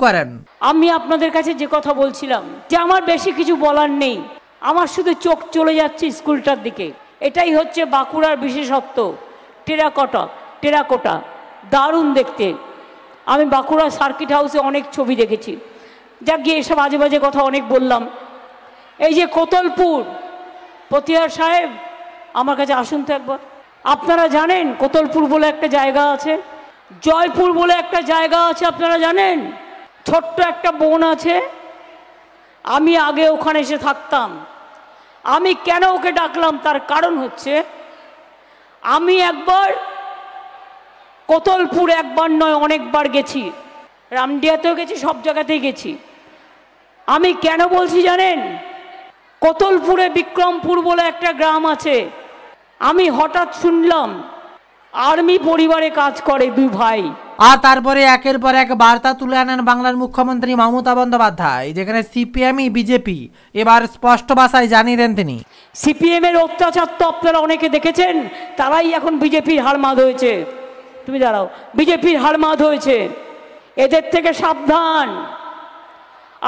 করেন। আমি আপনাদের কাছে যে কথা বলছিলাম যে আমার বেশি কিছু বলার নেই, আমার শুধু চোখ চলে যাচ্ছে স্কুলটার দিকে। এটাই হচ্ছে বাঁকুড়ার বিশেষত্ব, টেরাকোটা দারুণ দেখতে। আমি বাঁকুড়া সার্কিট হাউসে অনেক ছবি দেখেছি। যাক গিয়ে এসব বাজে বাজে কথা অনেক বললাম। এই যে কোতলপুর, পতিয়ার সাহেব আমার কাছে আসুন তো একবার। আপনারা জানেন কোতলপুর বলে একটা জায়গা আছে, জয়পুর বলে একটা জায়গা আছে, আপনারা জানেন? ছোট্ট একটা বন আছে। আমি আগে ওখানে এসে থাকতাম। আমি কেন ওকে ডাকলাম তার কারণ হচ্ছে আমি একবার কোতলপুর একবার নয় অনেকবার গেছি, রামডিয়াতেও গেছি, সব জায়গাতেই গেছি। আমি কেন বলছি জানেন? কোতলপুরে বিক্রমপুর বলে একটা গ্রাম আছে। আমি হঠাৎ শুনলাম আর্মি পরিবারে কাজ করে দুই ভাই। আর তারপরে একের পর এক বার্তা তুলে আনেন বাংলার মুখ্যমন্ত্রী মমতা বন্দ্যোপাধ্যায়, যেখানে সিপিএমই বিজেপি এবার স্পষ্ট ভাষায় জানিয়ে দেন তিনি। সিপিএম এর অত্যাচার তো আপনারা অনেকে দেখেছেন, তারাই এখন বিজেপির হারমাদ হয়েছে। তুমি দাঁড়াও, বিজেপির হারমাদ হয়েছে। এদের থেকে সাবধান।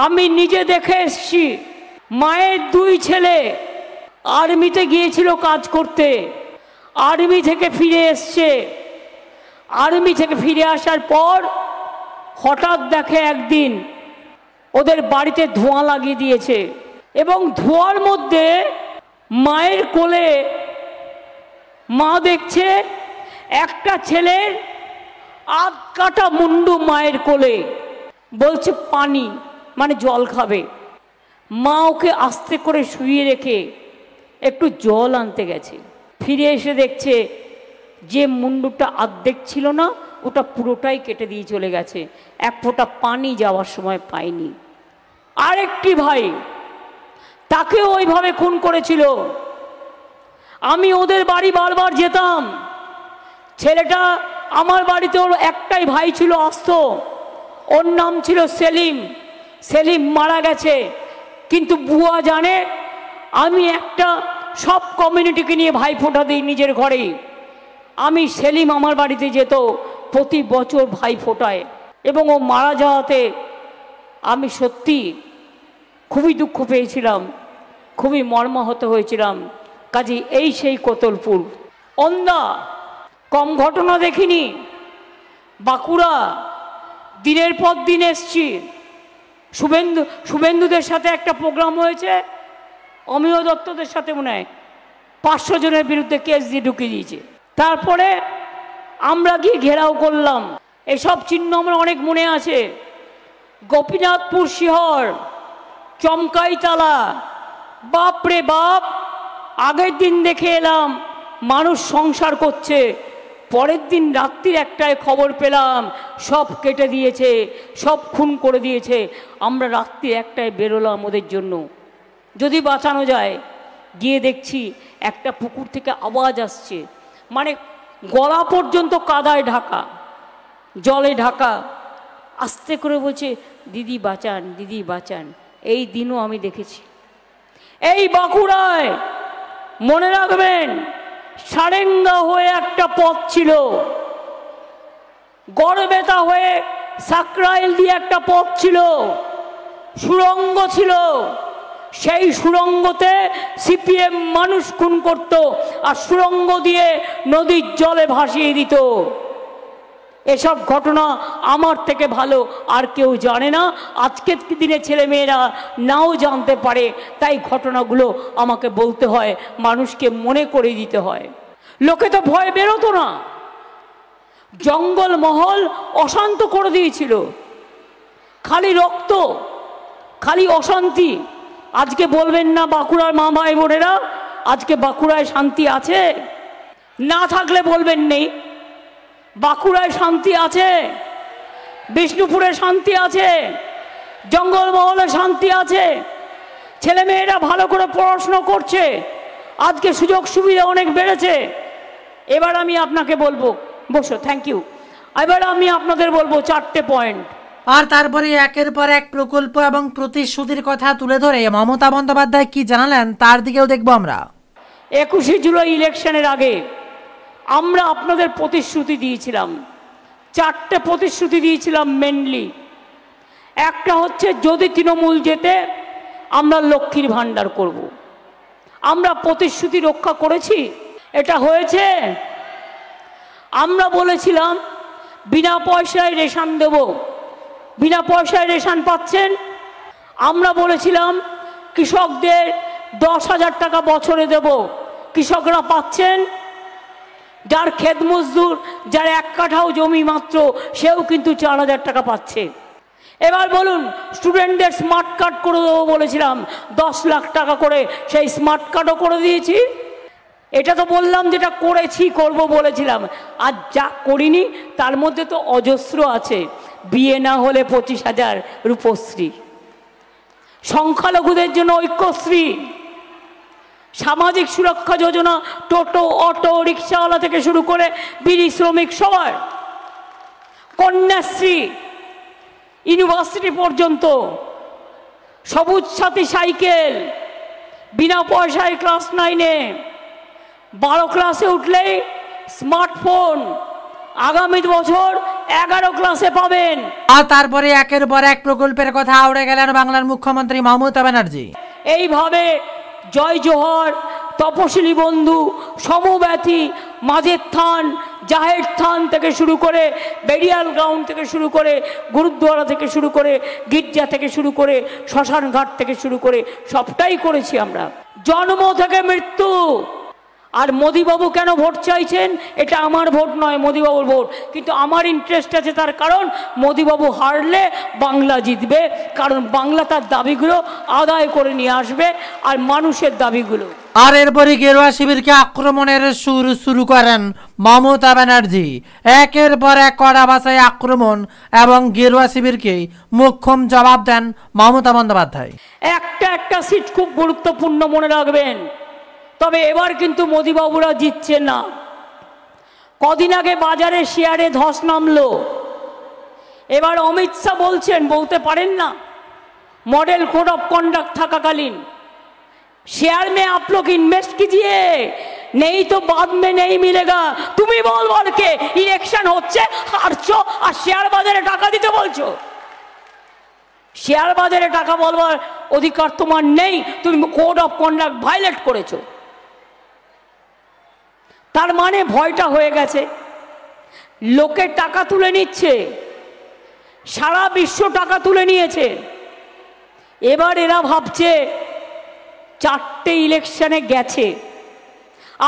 আমি নিজে দেখে এসছি, মায়ের দুই ছেলে আর্মিতে গিয়েছিল কাজ করতে, আর্মি থেকে ফিরে এসছে। আর্মি থেকে ফিরে আসার পর হঠাৎ দেখে একদিন ওদের বাড়িতে ধোঁয়া লাগিয়ে দিয়েছে, এবং ধোঁয়ার মধ্যে মায়ের কোলে মা দেখছে একটা ছেলের আধ কাটা মুন্ডু মায়ের কোলে, বলছে পানি মানে জল খাবে। মা ওকে আস্তে করে শুইয়ে রেখে একটু জল আনতে গেছে, ফিরে এসে দেখছে যে মুন্ডুটা অর্ধেক ছিল না ওটা পুরোটাই কেটে দিয়ে চলে গেছে, এক ফোঁটা পানি যাওয়ার সময় পায়নি। আরেকটি ভাই, তাকেও ওইভাবে খুন করেছিল। আমি ওদের বাড়ি বারবার যেতাম। ছেলেটা আমার বাড়িতে ওর একটাই ভাই ছিল, আসতো, ওর নাম ছিল সেলিম। সেলিম মারা গেছে, কিন্তু বুয়া জানে আমি একটা সব কমিউনিটিকে নিয়ে ভাই ফোঁটা দিই নিজের ঘরেই। আমি সেলিম আমার বাড়িতে যেত প্রতি বছর ভাই ফোঁটায়, এবং ও মারা যাওয়াতে আমি সত্যি খুবই দুঃখ পেয়েছিলাম, খুবই মর্মাহত হয়েছিলাম। কাজে এই সেই কোতলপুর। অন্দা কম ঘটনা দেখিনি। বাঁকুড়া দিনের পর দিন এসছি। শুভেন্দুদের সাথে একটা প্রোগ্রাম হয়েছে, অমিয় দত্তদের সাথে মনে হয় 500 জনের বিরুদ্ধে কেস দিয়ে ঢুকিয়ে দিয়েছে। তারপরে আমরা গিয়ে ঘেরাও করলাম। এসব চিহ্ন আমার অনেক মনে আছে। গোপীনাথপুর শিহর, চমকাইতলা, বাপরে বাপ। আগের দিন দেখে এলাম মানুষ সংসার করছে, পরের দিন রাত্রির একটায় খবর পেলাম সব কেটে দিয়েছে, সব খুন করে দিয়েছে। আমরা রাত্রি একটায় বেরোলাম ওদের জন্য, যদি বাঁচানো যায়। গিয়ে দেখছি একটা পুকুর থেকে আওয়াজ আসছে, মানে গলা পর্যন্ত কাদায় ঢাকা, জলে ঢাকা। আস্তে করে বলছে দিদি বাঁচান, দিদি বাঁচান। এই দিনও আমি দেখেছি। এই বাঁকুড়ায় মনে রাখবেন, সারেঙ্গা হয়ে একটা পথ ছিল, গড়বেতা হয়ে সাকরাইল দিয়ে একটা পথ ছিল, সুড়ঙ্গ ছিল। সেই সুড়ঙ্গতে সিপিএম মানুষ খুন করত, আর সুড়ঙ্গ দিয়ে নদীর জলে ভাসিয়ে দিত। এসব ঘটনা আমার থেকে ভালো আর কেউ জানে না। আজকের দিনে ছেলেমেয়েরা নাও জানতে পারে, তাই ঘটনাগুলো আমাকে বলতে হয়, মানুষকে মনে করে দিতে হয়। লোকে তো ভয় বেরোতো না, জঙ্গলমহল অশান্ত করে দিয়েছিল, খালি রক্ত, খালি অশান্তি। আজকে বলবেন না বাঁকুড়ার মা ভাই বোনেরা, আজকে বাঁকুড়ায় শান্তি আছে? না থাকলে বলবেন নেই। বাঁকুড়ায় শান্তি আছে, বিষ্ণুপুরে শান্তি আছে, জঙ্গলমহলে শান্তি আছে, ছেলেমেয়েরা ভালো করে পড়াশোনা করছে, আজকে সুযোগ সুবিধা অনেক বেড়েছে। এবার আমি আপনাকে বলবো, বসো, থ্যাংক ইউ। এবার আমি আপনাদের বলবো 4টে পয়েন্ট। আর তারপরে একের পর এক প্রকল্প এবং প্রতিশ্রুতির কথা তুলে ধরে মমতা বন্দ্যোপাধ্যায় কি জানালেন তার দিকেও দেখবো আমরা। 21শে জুলাই ইলেকশনের আগে আমরা আপনাদের প্রতিশ্রুতি দিয়েছিলাম, 4টে প্রতিশ্রুতি দিয়েছিলাম মেনলি। একটা হচ্ছে যদি তৃণমূল জেতে আমরা লক্ষ্মীর ভাণ্ডার করব। আমরা প্রতিশ্রুতি রক্ষা করেছি, এটা হয়েছে। আমরা বলেছিলাম বিনা পয়সায় রেশন দেব, বিনা পয়সায় রেশন পাচ্ছেন। আমরা বলেছিলাম কৃষকদের 10,000 টাকা বছরে দেব, কৃষকরা পাচ্ছেন। যার ক্ষেত মজদুর, যার 1 কাঠাও জমি মাত্র, সেও কিন্তু 4,000 টাকা পাচ্ছে। এবার বলুন, স্টুডেন্টদের স্মার্ট কার্ড করে দেবো বলেছিলাম, 10 লাখ টাকা করে, সেই স্মার্ট কার্ডও করে দিয়েছি। এটা তো বললাম যেটা করেছি, করব বলেছিলাম। আর যা করিনি তার মধ্যে তো অজস্র আছে। বিয়ে না হলে 25,000 রূপশ্রী, সংখ্যালঘুদের জন্য ঐক্যশ্রী, সামাজিক সুরক্ষা যোজনা, টোটো, অটো, রিক্সাওয়ালা থেকে শুরু করে বিড়ি শ্রমিক সবার, কন্যাশ্রী, ইউনিভার্সিটি পর্যন্ত, সবুজ সাথী সাইকেল, বিনা পয়সায় ক্লাস 9-এ, 12 ক্লাসে উঠলেই স্মার্টফোন, আগামী বছর 11 ক্লাসে পাবেন। আর তারপরে একের পর এক প্রকল্পের কথা আউড়ে গেলেন বাংলার মুখ্যমন্ত্রী মমতা ব্যানার্জি। এইভাবে জয় জোহর, তপশিলি বন্ধু, সমব্যথী, মাঝের থান, জাহের থান থেকে শুরু করে, বেরিয়াল গ্রাউন্ড থেকে শুরু করে, গুরুদ্বারা থেকে শুরু করে, গির্জা থেকে শুরু করে, শ্মশান ঘাট থেকে শুরু করে, সবটাই করেছি আমরা। জন্ম থেকে মৃত্যু। আর মোদিবাবু কেন ভোট চাইছেন? এটা আমার ভোট নয়, মোদিবাবুর ভোট। কিন্তু আমার ইন্টারেস্ট আছে, তার কারণ মোদিবাবু হারলে বাংলা জিতবে, কারণ বাংলা তার দাবিগুলো আদায় করে নিয়ে আসবে, আর মানুষের দাবিগুলো। আর এরপরই গেরুয়া শিবিরকে আক্রমণের সুর শুরু করেন মমতা ব্যানার্জি। একের পর এক কড়া ভাষায় আক্রমণ এবং গেরুয়া শিবিরকে মোক্ষম জবাব দেন মমতা বন্দ্যোপাধ্যায়। একটা সিট খুব গুরুত্বপূর্ণ, মনে রাখবেন। তবে এবার কিন্তু মোদিবাবুরা জিতছে না। কদিন আগে বাজারে শেয়ারে ধস নামলো। এবার অমিত শাহ বলছেন, বলতে পারেন না, मॉडल कोड ऑफ कॉन्डक्ट থাকাকালীন शेयर में आप लोग इन्वेस्ट कीजिए, नहीं तो बाद में नहीं मिलेगा। तुम्हें बोल बोल के इलेक्शन होच्छे हारछो और शेयर बाजारे टाका दिते बोलछो। शेयर बाजारे टाका बोलबार अधिकार तुम्हार नहीं, तुम कोड ऑफ कॉन्डक्ट भायोलेट करेछो। तार माने भयटा होये गेछे, लोके टाका तुले निच्छे, सारा विश्व टाका तुले नियेछे। एबार एरा भाबछे 4টে इलेक्शने गेছে,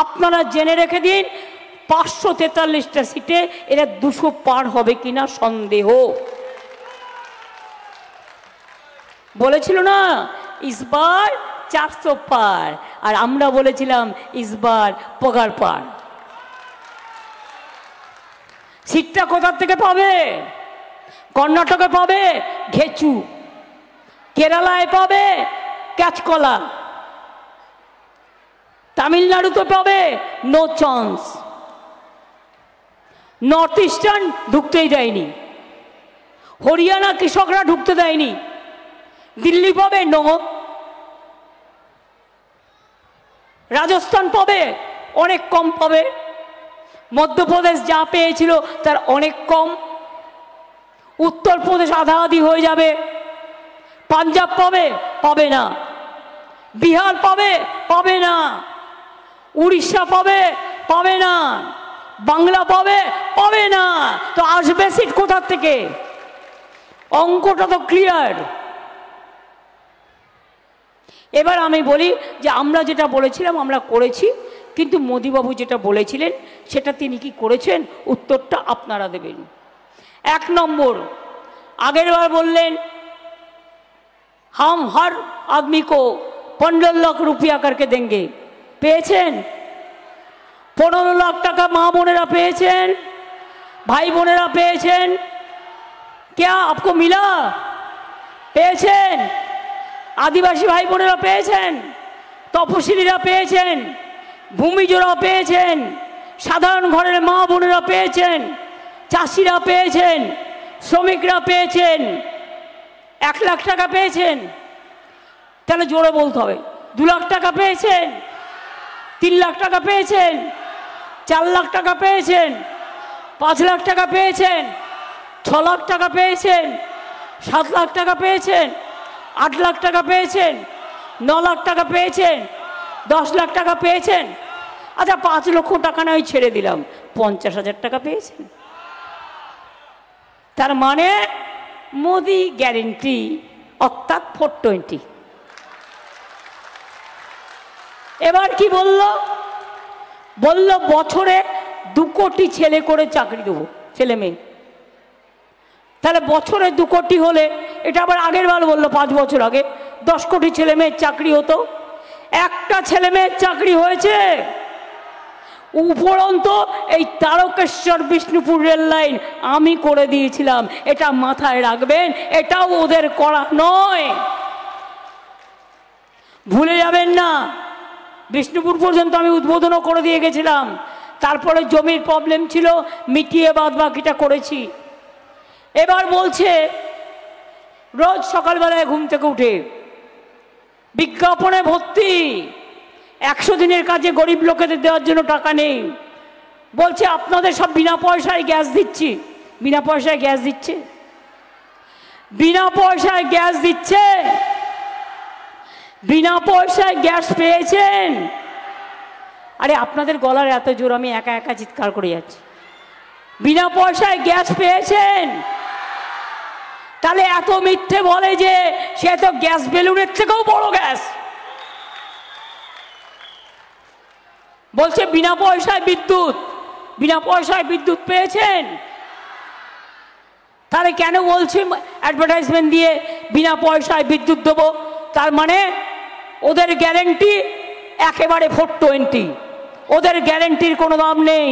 আপনারা জেনে রেখে দিন 543টা সিটে এরা 200 পার হবে কিনা সন্দেহ। বলেছিল না ইসবার 400 পার, আর আমরা বলেছিলাম ইসবার পগার পার। সিটটা কোথা থেকে পাবে? কর্ণাটকে পাবে ঘেচু, কেরালায় পাবে ক্যাচকলা, তামিলনাড়ু তো পাবে নো চান্স, নর্থ ইস্টার্ন ঢুকতেই দেয়নি, হরিয়ানা কৃষকরা ঢুকতে দেয়নি, দিল্লি পাবে নো, রাজস্থান পাবে অনেক কম পাবে, মধ্যপ্রদেশ যা পেয়েছিল তার অনেক কম, উত্তরপ্রদেশ আধা আধি হয়ে যাবে, পাঞ্জাব পাবে পাবে না, বিহার পাবে পাবে না, উড়িষ্যা পাবে পাবে না, বাংলা পাবে পাবে না। তো আসবে সিট কোথা থেকে? অঙ্কটা তো ক্লিয়ার। এবার আমি বলি যে আমরা যেটা বলেছিলাম আমরা করেছি, কিন্তু মোদিবাবু যেটা বলেছিলেন সেটা তিনি কি করেছেন? উত্তরটা আপনারা দেবেন। 1 নম্বর, আগের বার বললেন हम हर आदमी को 15 लाख रुपया करके देंगे, পেয়েছেন? 15 লাখ টাকা মা বোনেরা পেয়েছেন, ভাই বোনেরা পেয়েছেন? क्या आपको मिला? পেয়েছেন? আদিবাসী ভাই বোনেরা পেয়েছেন, তপশিলীরা পেয়েছেন, ভূমিজরা পেয়েছেন, সাধারণ ঘরের মা বোনেরা পেয়েছেন, চাষিরা পেয়েছেন, শ্রমিকরা পেয়েছেন। 1 লাখ টাকা পেয়েছেন? তাহলে জোরে বলতে হবে। 2 লাখ টাকা পেয়েছেন? 3 লাখ টাকা পেয়েছেন? 4 লাখ টাকা পেয়েছেন? 5 লাখ টাকা পেয়েছেন? 6 লাখ টাকা পেয়েছেন? 7 লাখ টাকা পেয়েছেন, 8 লাখ টাকা পেয়েছেন, 9 লাখ টাকা পেয়েছেন, 10 লাখ টাকা পেয়েছেন। আচ্ছা 5 লক্ষ টাকা নয় ছেড়ে দিলাম, 50,000 টাকা পেয়েছেন। তার মানে মোদি গ্যারেন্টি অর্থাৎ 420। এবার কি বলল? বলল বছরে 2 কোটি ছেলে করে চাকরি দেবো, ছেলে মেয়ে। তাহলে বছরে 2 কোটি হলে, এটা আবার আগের বার বললো 5 বছর আগে 10 কোটি ছেলে মেয়ের চাকরি হতো। একটা ছেলে মেয়ের চাকরি হয়েছে। উপরন্ত এই তারকেশ্বর বিষ্ণুপুর রেল লাইন আমি করে দিয়েছিলাম, এটা মাথায় রাখবেন, এটাও ওদের করা নয়, ভুলে যাবেন না। বিষ্ণুপুর পর্যন্ত আমি উদ্বোধনও করে দিয়ে গেছিলাম, তারপরে জমির প্রবলেম ছিল, মিটিয়ে বাদ বাকিটা করেছি। এবার বলছে রোজ সকালবেলায় ঘুম থেকে উঠে বিজ্ঞাপনে ভর্তি, 100 দিনের কাজে গরিব লোকেদের দেওয়ার জন্য টাকা নেই। বলছে আপনাদের সব বিনা পয়সায় গ্যাস দিচ্ছি। বিনা পয়সায় গ্যাস দিচ্ছে, বিনা পয়সায় গ্যাস দিচ্ছে, বিনা পয়সায় গ্যাস পেয়েছেন। আরে আপনাদের গলার এত জোর, আমি একা একা চিৎকার করে যাচ্ছি। বিনা পয়সায় গ্যাস পেয়েছেন, তাহলে এত মিথ্যে বলে যে সে তো গ্যাস বেলুনের থেকেও বড় গ্যাস। বলছে বিনা পয়সায় বিদ্যুৎ, বিনা পয়সায় বিদ্যুৎ পেয়েছেন। তাহলে কেন বলছি অ্যাডভার্টাইজমেন্ট দিয়ে বিনা পয়সায় বিদ্যুৎ দেবো? তার মানে ওদের গ্যারেন্টি একেবারে 420, ওদের গ্যারেন্টির কোনো দাম নেই।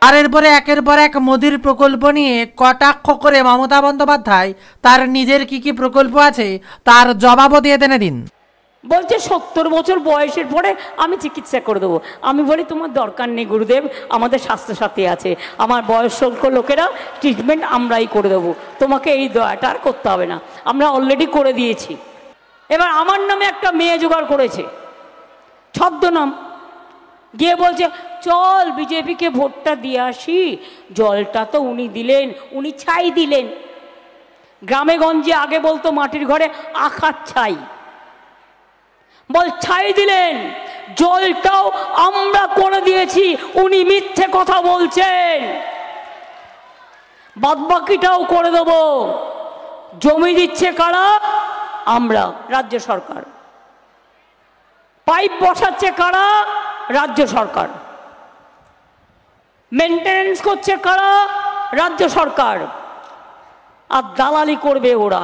আর এরপরে একের পর এক মোদির প্রকল্প নিয়ে কটাক্ষ করে মমতা বন্দ্যোপাধ্যায় তার নিজের কি কি প্রকল্প আছে তার জবাবও দিয়ে দেনে দিন। বলছে 70 বছর বয়সের পরে আমি চিকিৎসা করে দেবো। আমি বলি তোমার দরকার নেই গুরুদেব, আমাদের স্বাস্থ্যসাথী আছে, আমার বয়স্ক লোকেরা ট্রিটমেন্ট আমরাই করে দেবো, তোমাকে এই দয়াটা আর করতে হবে না, আমরা অলরেডি করে দিয়েছি। এবার আমার নামে একটা মেয়ে জোগাড় করেছে, ছদ্মনাম, গিয়ে বলছে চল বিজেপিকে ভোটটা দিয়ে আসি। জলটা তো উনি দিলেন, উনি ছাই দিলেন। গ্রামে গঞ্জে আগে বলতো মাটির ঘরে আখার ছাই, বল ছাই দিলেন, জলটাও আমরা করে দিয়েছি, উনি মিথ্যে কথা বলছেন, বাদবাকিটাও করে দেব। জমি দিচ্ছে কারা? আমরা, রাজ্য সরকার। পাইপ বসাচ্ছে কারা? রাজ্য সরকার। মেনটেনেন্স করছে কারা? রাজ্য সরকার। আর দালালি করবে ওরা।